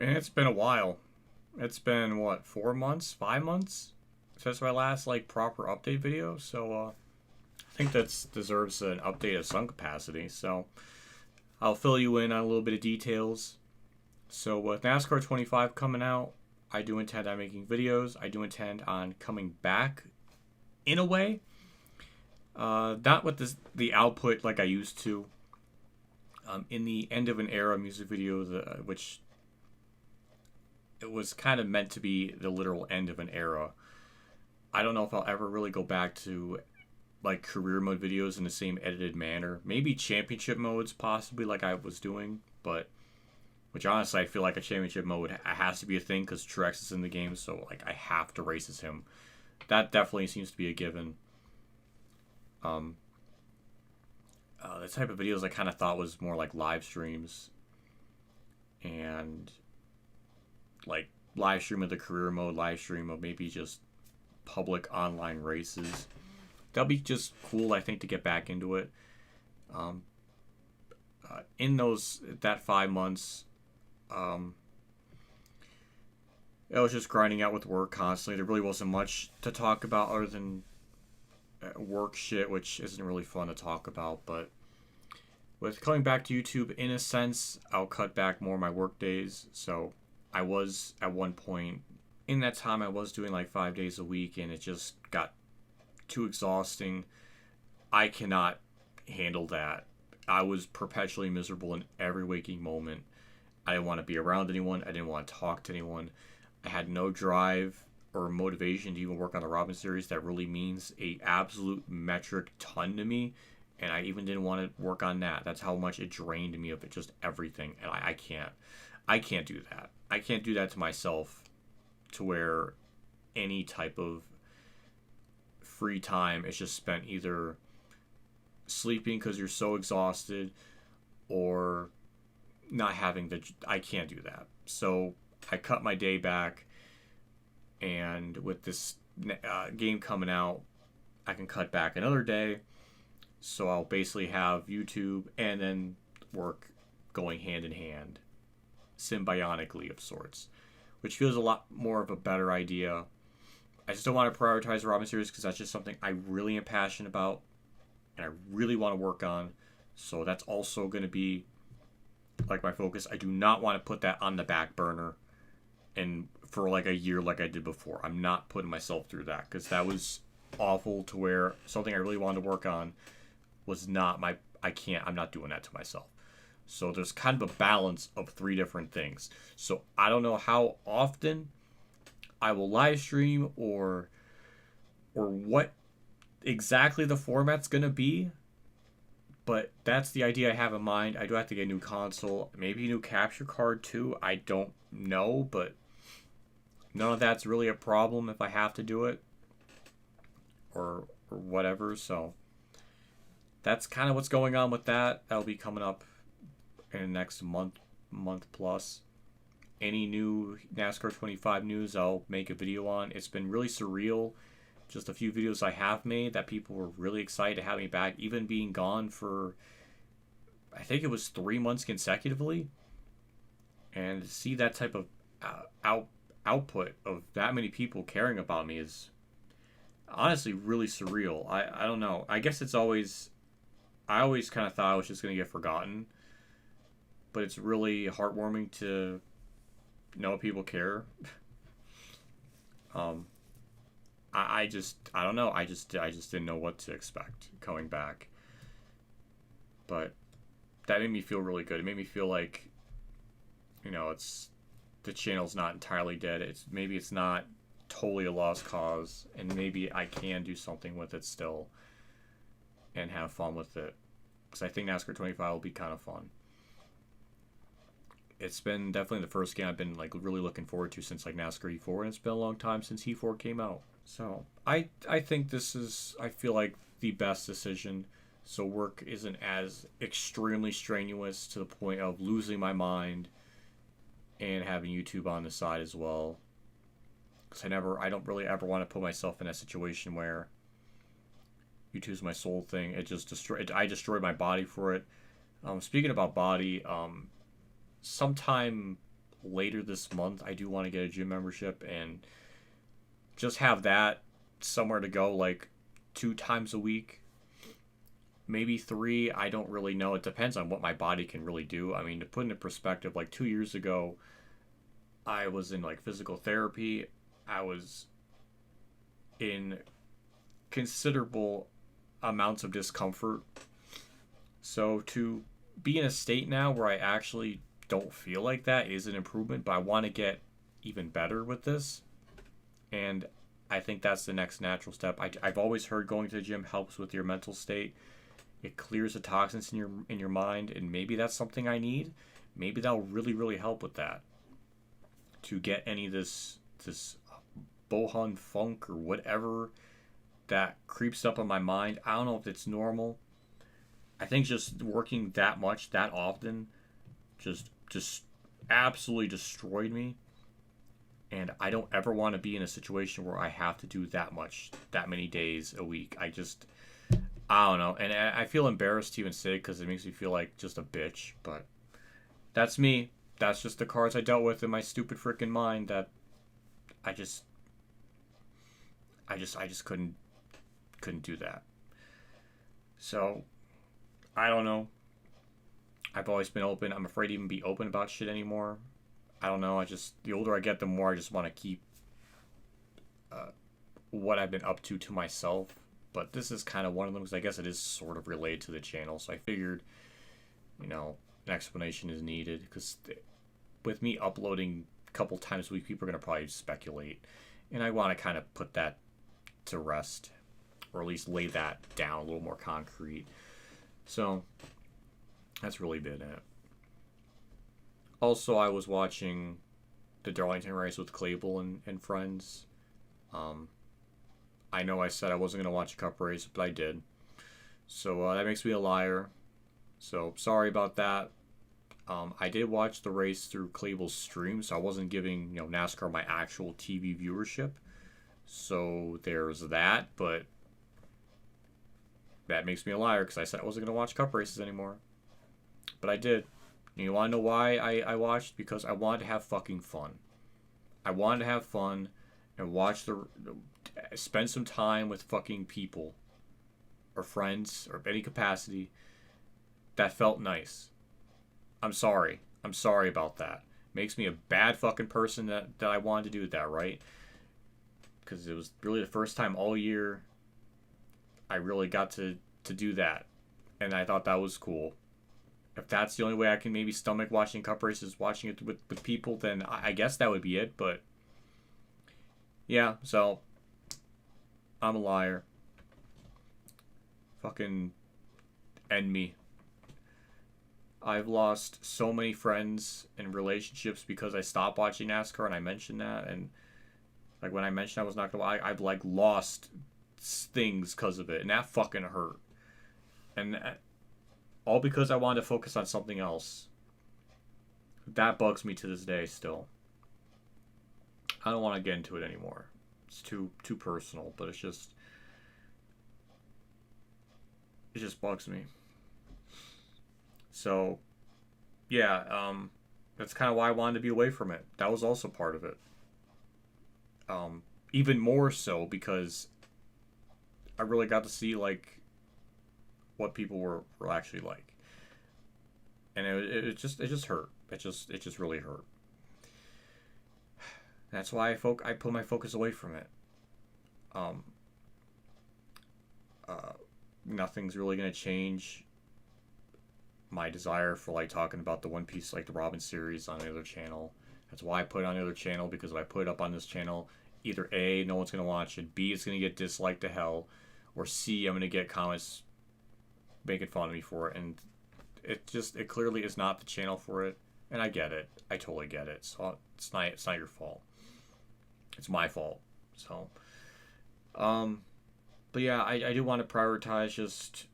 Man, it's been a while. It's been what, 4 months, 5 months since my last like proper update video. So I think that deserves an update of some capacity. So I'll fill you in on a little bit of details. So with NASCAR 25 coming out, I do intend on making videos. I do intend on coming back in a way. Not with the output like I used to. In the end of an era music video, which it was kind of meant to be the literal end of an era. I don't know if I'll ever really go back to like career mode videos in the same edited manner. Maybe championship modes, possibly like I was doing, but which honestly I feel like a championship mode has to be a thing because Truex is in the game, so like I have to race as him. That definitely seems to be a given. The type of videos I kind of thought was more like live streams and like live stream of the career mode, live stream of maybe just public online races. That'll be just cool, I think, to get back into it. In that 5 months, I was just grinding out with work constantly. There really wasn't much to talk about other than work shit, which isn't really fun to talk about. But with coming back to YouTube, in a sense, I'll cut back more of my work days. So I was at one point in that time I was doing like 5 days a week, and it just got too exhausting. I cannot handle that. I was perpetually miserable in every waking moment. I didn't want to be around anyone. I didn't want to talk to anyone. I had no drive or motivation to even work on the Robin series. That really means a absolute metric ton to me, and I even didn't want to work on that. That's how much it drained me of it, just everything, and I can't do that. I can't do that to myself, to where any type of free time is just spent either sleeping because you're so exhausted or not having I can't do that. So I cut my day back, and with this game coming out, I can cut back another day. So I'll basically have YouTube and then work going hand in hand, symbiotically of sorts, which feels a lot more of a better idea. I just don't want to prioritize the Robin series because that's just something I really am passionate about and I really want to work on. So that's also going to be like my focus. I do not want to put that on the back burner and for like a year like I did before. I'm not putting myself through that because that was awful, to where something I really wanted to work on was not I'm not doing that to myself. So there's kind of a balance of three different things. So I don't know how often I will live stream or what exactly the format's going to be, but that's the idea I have in mind. I do have to get a new console, maybe a new capture card too. I don't know, but none of that's really a problem if I have to do it or whatever. So that's kind of what's going on with that. That'll be coming up in the next month plus. Any new NASCAR 25 news, I'll make a video on. It's been really surreal. Just a few videos I have made that people were really excited to have me back, even being gone for, I think it was 3 months consecutively. And to see that type of output of that many people caring about me is honestly really surreal. I don't know. I guess I always kind of thought I was just going to get forgotten. But it's really heartwarming to know people care. I don't know. I just didn't know what to expect coming back. But that made me feel really good. It made me feel like, the channel's not entirely dead. Maybe it's not totally a lost cause, and maybe I can do something with it still and have fun with it. Because I think NASCAR 25 will be kind of fun. It's been definitely the first game I've been like really looking forward to since like NASCAR E4, and it's been a long time since E4 came out. So I think I feel like the best decision. So work isn't as extremely strenuous to the point of losing my mind and having YouTube on the side as well. Because I don't really ever want to put myself in a situation where YouTube's my sole thing. I destroyed my body for it. Speaking about body, sometime later this month, I do want to get a gym membership and just have that somewhere to go, like 2 times a week, maybe 3. I don't really know. It depends on what my body can really do. I mean, to put into perspective, like 2 years ago, I was in like physical therapy. I was in considerable amounts of discomfort. So to be in a state now where I actually don't feel like that is an improvement, but I want to get even better with this. And I think that's the next natural step. I've always heard going to the gym helps with your mental state. It clears the toxins in your mind, and maybe that's something I need. Maybe that'll really, really help with that. To get any of this bohan funk or whatever that creeps up on my mind. I don't know if it's normal. I think just working that much, that often, just absolutely destroyed me. And I don't ever want to be in a situation where I have to do that much, that many days a week. I don't know. And I feel embarrassed to even say it because it makes me feel like just a bitch. But that's me. That's just the cards I dealt with in my stupid freaking mind that I just couldn't do that. So, I don't know. I've always been open. I'm afraid to even be open about shit anymore. I don't know. The older I get, the more I just want to keep what I've been up to myself. But this is kind of one of them because I guess it is sort of related to the channel. So I figured, an explanation is needed because with me uploading a couple times a week, people are going to probably speculate. And I want to kind of put that to rest, or at least lay that down a little more concrete. So that's really been it. Also, I was watching the Darlington race with Clable and friends. I know I said I wasn't going to watch a cup race, but I did. So that makes me a liar. So sorry about that. I did watch the race through Clable's stream, so I wasn't giving NASCAR my actual TV viewership. So there's that, but that makes me a liar because I said I wasn't going to watch cup races anymore. But I did. You want to know why I watched? Because I wanted to have fucking fun. I wanted to have fun and spend some time with fucking people or friends or any capacity that felt nice. I'm sorry. I'm sorry about that. Makes me a bad fucking person that I wanted to do that, right? Because it was really the first time all year I really got to do that. And I thought that was cool. If that's the only way I can maybe stomach watching cup races, watching it with people, then I guess that would be it. But yeah, so I'm a liar. Fucking end me. I've lost so many friends and relationships because I stopped watching NASCAR and I mentioned that. And like when I mentioned I was not gonna, I've like lost things because of it, and that fucking hurt. And all because I wanted to focus on something else. That bugs me to this day still. I don't want to get into it anymore. It's too personal, but it just bugs me. So, yeah, that's kind of why I wanted to be away from it. That was also part of it. Even more so because I really got to see like what people were actually like, and it just hurt. It just really hurt. That's why I put my focus away from it. Nothing's really gonna change my desire for like talking about the One Piece, like the Robin series on the other channel. That's why I put it on the other channel, because if I put it up on this channel, either A, no one's gonna watch it, B, it's gonna get disliked to hell, or C, I'm gonna get comments making fun of me for it, and it clearly is not the channel for it, and I get it. I totally get it. So it's not your fault. It's my fault. So, but yeah, I do want to prioritize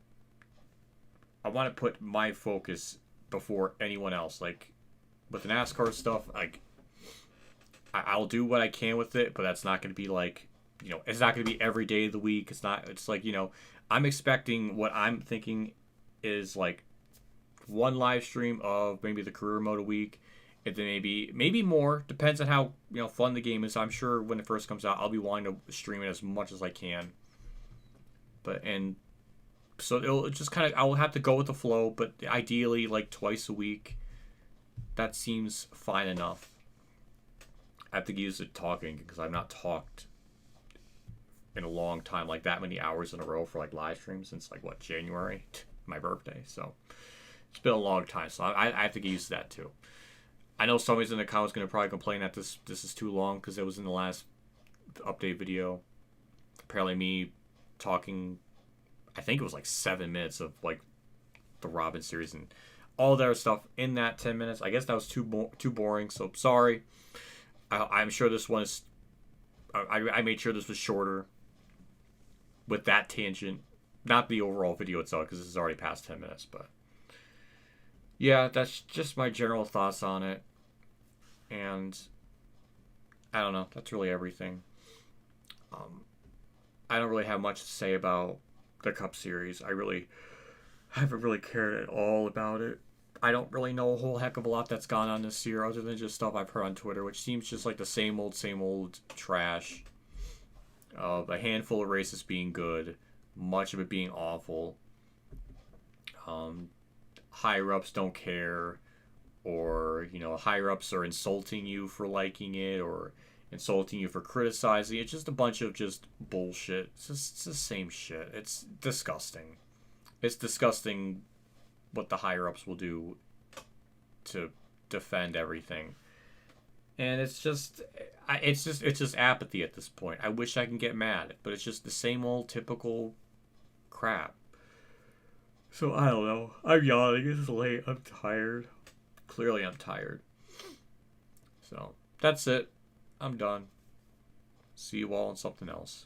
I want to put my focus before anyone else. Like, with the NASCAR stuff, like, I'll do what I can with it, but that's not going to be like, it's not going to be every day of the week. It's like, I'm expecting, what I'm thinking is like one live stream of maybe the career mode a week, If they maybe more, depends on how fun the game is. I'm sure when it first comes out, I'll be wanting to stream it as much as I can. But and so it'll just kind of, I will have to go with the flow. But ideally, like twice a week, that seems fine enough. I have to get used to talking because I've not talked in a long time, like that many hours in a row for like live streams since like what, January, my birthday. So it's been a long time. So I have to get used to that too. I know somebody's in the comments going to probably complain that this is too long because it was in the last update video. Apparently me talking, I think it was like 7 minutes of like the Robin series and all their stuff in that 10 minutes. I guess that was too boring, so sorry. I'm sure this one is, I made sure this was shorter with that tangent. Not the overall video itself because this is already past 10 minutes, but yeah, that's just my general thoughts on it. And I don't know. That's really everything. I don't really have much to say about the Cup Series. I haven't really cared at all about it. I don't really know a whole heck of a lot that's gone on this year other than just stuff I've heard on Twitter, which seems just like the same old trash. A handful of races being good, much of it being awful. Higher ups don't care, or higher ups are insulting you for liking it or insulting you for criticizing it. It's just a bunch of just bullshit. It's the same shit. It's disgusting. It's disgusting what the higher ups will do to defend everything. And it's just apathy at this point. I wish I can get mad, but it's just the same old typical crap. So I don't know. I'm yawning. It's late. I'm tired. Clearly I'm tired. So that's it. I'm done. See you all on something else.